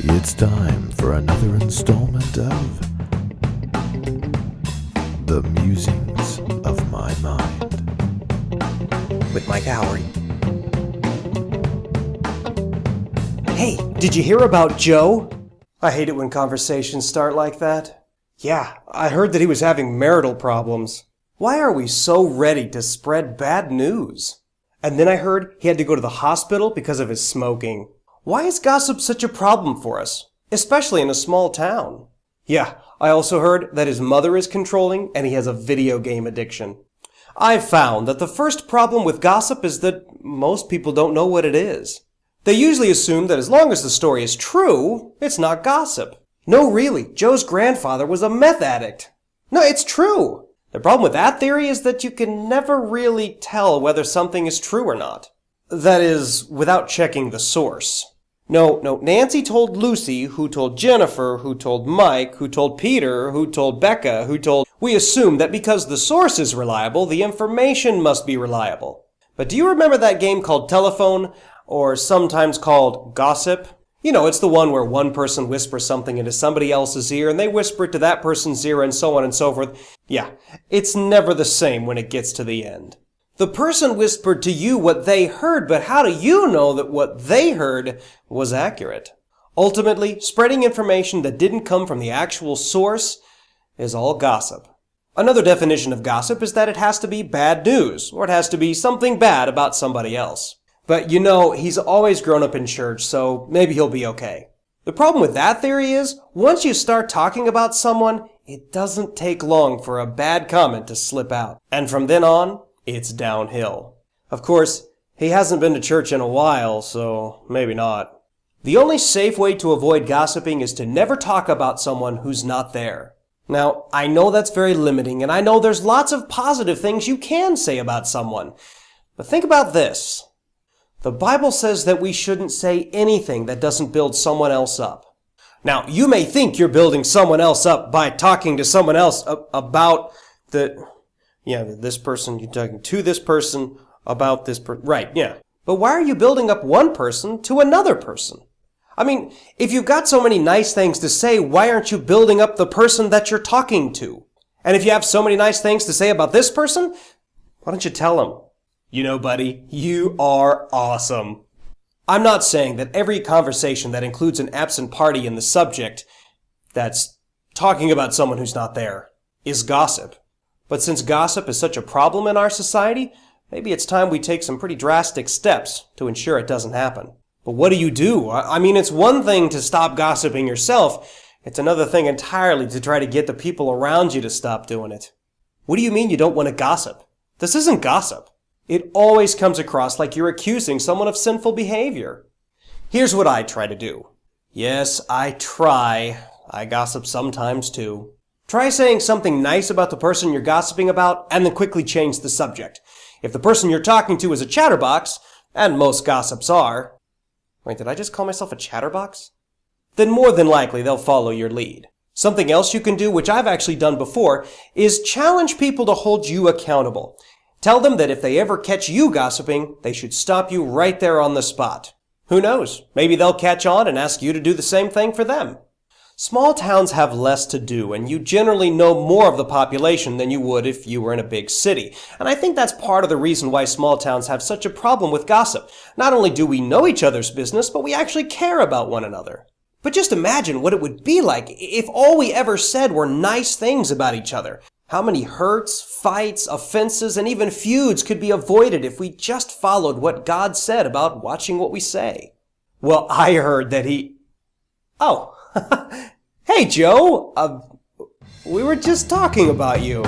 It's time for another installment of The Musings of My Mind with Mike Howery. Hey, did you hear about Joe? I hate it when conversations start like that. Yeah, I heard that he was having marital problems. Why are we so ready to spread bad news? And then I heard he had to go to the hospital because of his smoking. Why is gossip such a problem for us, especially in a small town? Yeah, I also heard that his mother is controlling and he has a video game addiction. I've found that the first problem with gossip is that most people don't know what it is. They usually assume that as long as the story is true, it's not gossip. No, really, Joe's grandfather was a meth addict. No, it's true. The problem with that theory is that you can never really tell whether something is true or not. That is, without checking the source. No, Nancy told Lucy, who told Jennifer, who told Mike, who told Peter, who told Becca, who told... We assume that because the source is reliable, the information must be reliable. But do you remember that game called Telephone, or sometimes called Gossip? You know, it's the one where one person whispers something into somebody else's ear, and they whisper it to that person's ear, and so on and so forth. Yeah, it's never the same when it gets to the end. The person whispered to you what they heard, but how do you know that what they heard was accurate? Ultimately, spreading information that didn't come from the actual source is all gossip. Another definition of gossip is that it has to be bad news, or it has to be something bad about somebody else. But you know, he's always grown up in church, so maybe he'll be okay. The problem with that theory is, once you start talking about someone, it doesn't take long for a bad comment to slip out. And from then on, it's downhill. Of course, he hasn't been to church in a while, so maybe not. The only safe way to avoid gossiping is to never talk about someone who's not there. Now, I know that's very limiting, and I know there's lots of positive things you can say about someone. But think about this. The Bible says that we shouldn't say anything that doesn't build someone else up. Now, you may think you're building someone else up by talking to someone else about this person, you're talking to this person about this person. Right, yeah. But why are you building up one person to another person? I mean, if you've got so many nice things to say, why aren't you building up the person that you're talking to? And if you have so many nice things to say about this person, why don't you tell them? You know, buddy, you are awesome. I'm not saying that every conversation that includes an absent party in the subject, that's talking about someone who's not there, is gossip. But since gossip is such a problem in our society, maybe it's time we take some pretty drastic steps to ensure it doesn't happen. But what do you do? I mean, it's one thing to stop gossiping yourself. It's another thing entirely to try to get the people around you to stop doing it. What do you mean you don't want to gossip? This isn't gossip. It always comes across like you're accusing someone of sinful behavior. Here's what I try to do. Yes, I try. I gossip sometimes too. Try saying something nice about the person you're gossiping about, and then quickly change the subject. If the person you're talking to is a chatterbox, and most gossips are... Wait, did I just call myself a chatterbox? Then more than likely they'll follow your lead. Something else you can do, which I've actually done before, is challenge people to hold you accountable. Tell them that if they ever catch you gossiping, they should stop you right there on the spot. Who knows? Maybe they'll catch on and ask you to do the same thing for them. Small towns have less to do, and you generally know more of the population than you would if you were in a big city. And I think that's part of the reason why small towns have such a problem with gossip. Not only do we know each other's business, but we actually care about one another. But just imagine what it would be like if all we ever said were nice things about each other. How many hurts, fights, offenses, and even feuds could be avoided if we just followed what God said about watching what we say? Well, I heard that he... Oh, hey, Joe! We were just talking about you.